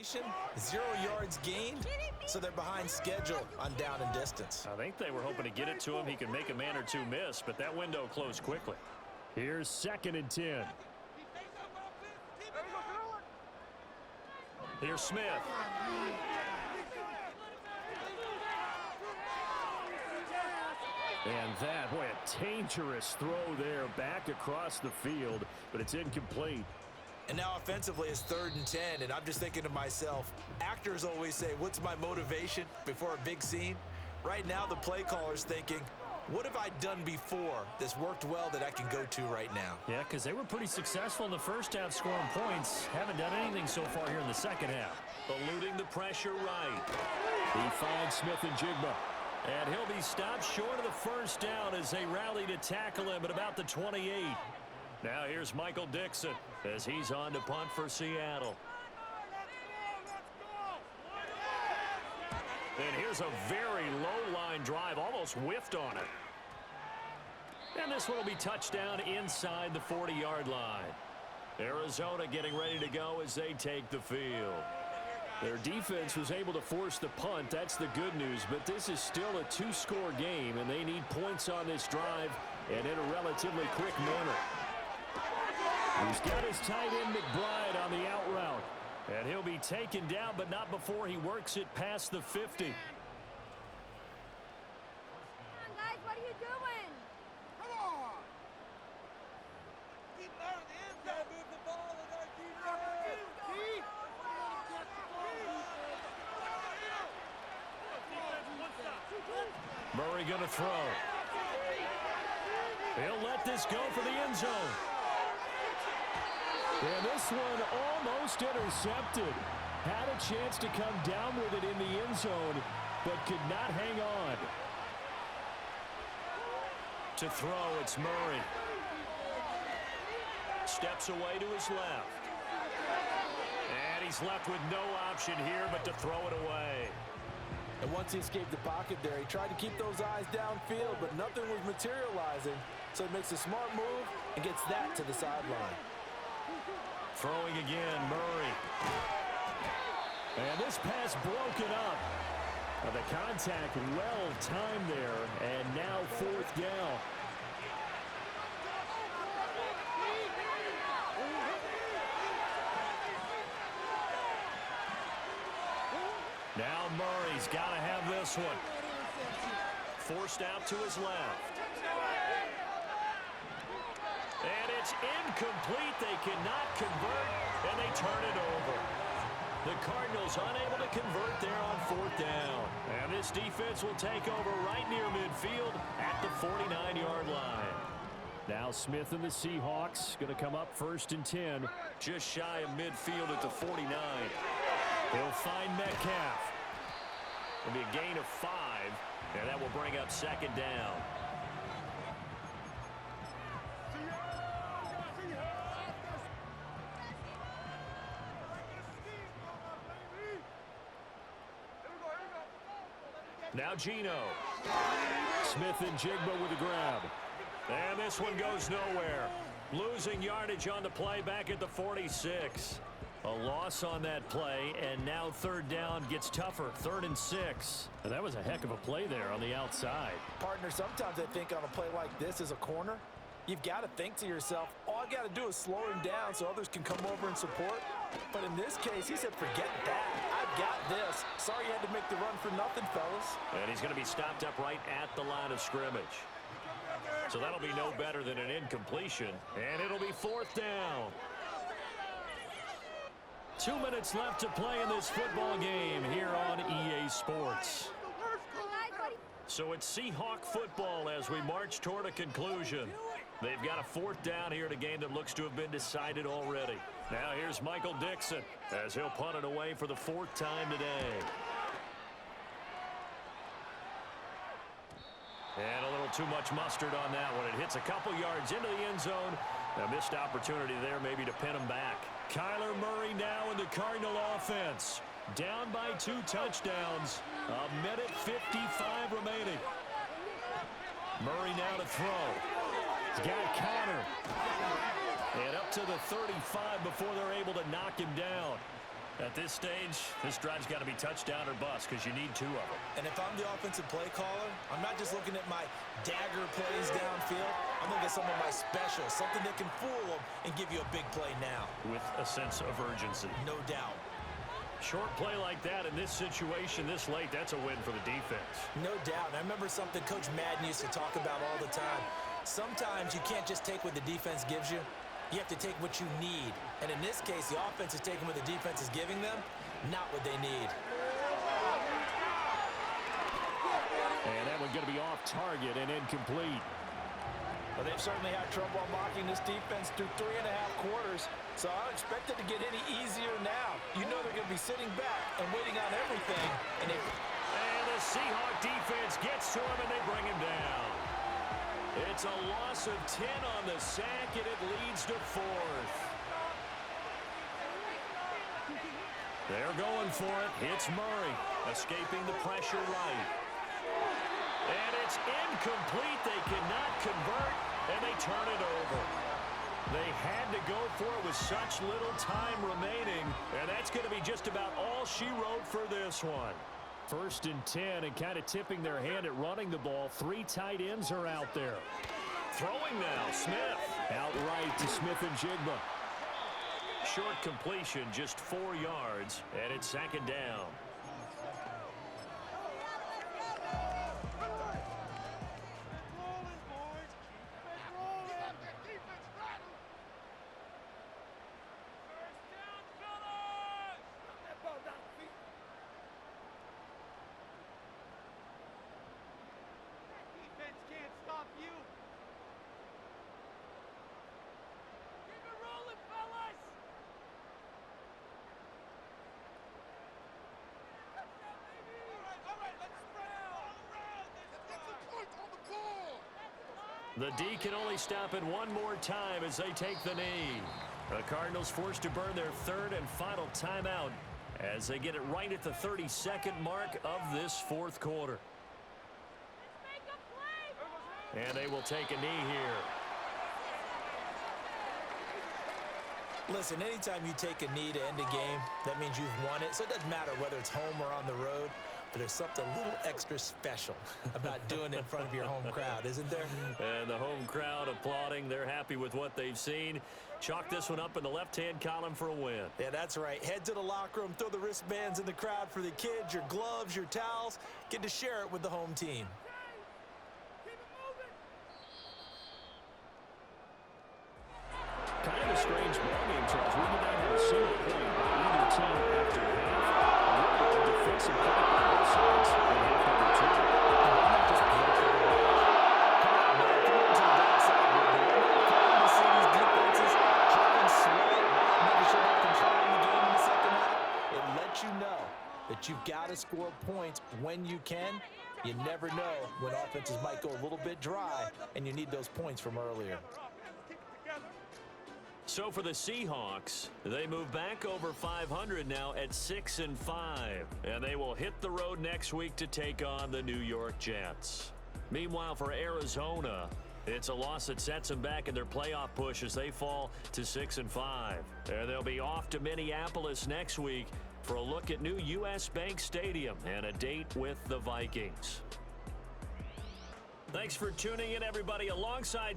completion, 0 yards gained, so they're behind schedule on down and distance. I think they were hoping to get it to him. He could make a man or two miss, but that window closed quickly. Here's 2nd and 10. Here's Smith. And that, boy, a dangerous throw there back across the field, but it's incomplete. And now offensively it's 3rd and 10, and I'm just thinking to myself, actors always say, what's my motivation before a big scene? Right now the play caller's thinking, what have I done before that's worked well that I can go to right now? Yeah, because they were pretty successful in the first half scoring points. Haven't done anything so far here in the second half. Eluding the pressure right. He finds Smith and Jigba. And he'll be stopped short of the first down as they rally to tackle him at about the 28. Now here's Michael Dixon as he's on to punt for Seattle. And here's a very low-line drive, almost whiffed on it. And this one will be touchdown inside the 40-yard line. Arizona getting ready to go as they take the field. Their defense was able to force the punt. That's the good news, but this is still a 2-score game, and they need points on this drive and in a relatively quick manner. He's got his tight end McBride on the out route. And he'll be taken down, but not before he works it past the 50. Come on, guys, what are you doing? Come on! Keep out of the end zone. Move the ball and then keep going. Murray going to throw. He'll let this go for the end zone. And this one almost intercepted. Had a chance to come down with it in the end zone, but could not hang on. To throw, it's Murray. Steps away to his left. And he's left with no option here but to throw it away. And once he escaped the pocket there, he tried to keep those eyes downfield, but nothing was materializing. So he makes a smart move and gets that to the sideline. Throwing again, Murray. And this pass broken up. The contact well timed there, and now 4th down. Now Murray's got to have this one. Forced out to his left. And it's incomplete. They cannot convert, and they turn it over. The Cardinals unable to convert there on 4th down. And this defense will take over right near midfield at the 49-yard line. Now Smith and the Seahawks going to come up 1st and 10. Just shy of midfield at the 49. He'll find Metcalf. It'll be a gain of 5, and that will bring up 2nd down. Now Geno. Smith and Jigba with the grab. And this one goes nowhere. Losing yardage on the play back at the 46. A loss on that play, and now 3rd down gets tougher. 3rd and 6. And that was a heck of a play there on the outside. Partner, sometimes I think on a play like this as a corner, you've got to think to yourself, all I got to do is slow him down so others can come over and support. But in this case, he said, forget that. I've got this. Sorry you had to make the run for nothing, fellas. And he's going to be stopped up right at the line of scrimmage. So that'll be no better than an incompletion. And it'll be 4th down. 2 minutes left to play in this football game here on EA Sports. So it's Seahawk football as we march toward a conclusion. They've got a 4th down here in a game that looks to have been decided already. Now here's Michael Dixon as he'll punt it away for the 4th time today. And a little too much mustard on that one. It hits a couple yards into the end zone. A missed opportunity there maybe to pin him back. Kyler Murray now in the Cardinal offense. Down by 2 touchdowns. 1:55 remaining. Murray now to throw. He's got Connor. And up to the 35 before they're able to knock him down. At this stage, this drive's got to be touchdown or bust because you need 2 of them. And if I'm the offensive play caller, I'm not just looking at my dagger plays downfield. I'm looking at some of my specials, something that can fool them and give you a big play now. With a sense of urgency. No doubt. Short play like that in this situation this late, that's a win for the defense. No doubt. I remember something Coach Madden used to talk about all the time. Sometimes you can't just take what the defense gives you. You have to take what you need. And in this case, the offense is taking what the defense is giving them, not what they need. And that one's going to be off target and incomplete. Well, they've certainly had trouble unlocking this defense through 3.5 quarters, so I don't expect it to get any easier now. You know they're going to be sitting back and waiting on everything. And the Seahawk defense gets to him, and they bring him down. It's a loss of 10 on the sack, and it leads to 4th. They're going for it. It's Murray, escaping the pressure right. And it's incomplete. They cannot convert, and they turn it over. They had to go for it with such little time remaining, and that's going to be just about all she wrote for this one. 1st and 10, and kind of tipping their hand at running the ball. 3 tight ends are out there. Throwing now, Smith. Outright to Smith and Jigba. Short completion, just 4 yards, and it's 2nd down. The D can only stop it one more time as they take the knee. The Cardinals forced to burn their 3rd and final timeout as they get it right at the 32nd mark of this 4th quarter. And they will take a knee here. Listen, anytime you take a knee to end a game, that means you've won it. So it doesn't matter whether it's home or on the road. But there's something a little extra special about doing it in front of your home crowd, isn't there? And the home crowd applauding. They're happy with what they've seen. Chalk this one up in the left-hand column for a win. Yeah, that's right. Head to the locker room, throw the wristbands in the crowd for the kids, your gloves, your towels. Get to share it with the home team. Kind of a strange ballgame, Charles. We did not have a single point by either team after half. A defensive play by both sides in half number 2. Not just beautiful. Come on, man. Come on to the backside. We're to see these defenses hot and sweat, making sure they're controlling the game in the second half. It lets you know that you've got to score points when you can. You never know when offenses might go a little bit dry, and you need those points from earlier. So for the Seahawks, they move back over 500 now at 6-5, and they will hit the road next week to take on the New York Jets. Meanwhile, for Arizona, it's a loss that sets them back in their playoff push as they fall to 6-5. And they'll be off to Minneapolis next week for a look at new U.S. Bank Stadium and a date with the Vikings. Thanks for tuning in, everybody, alongside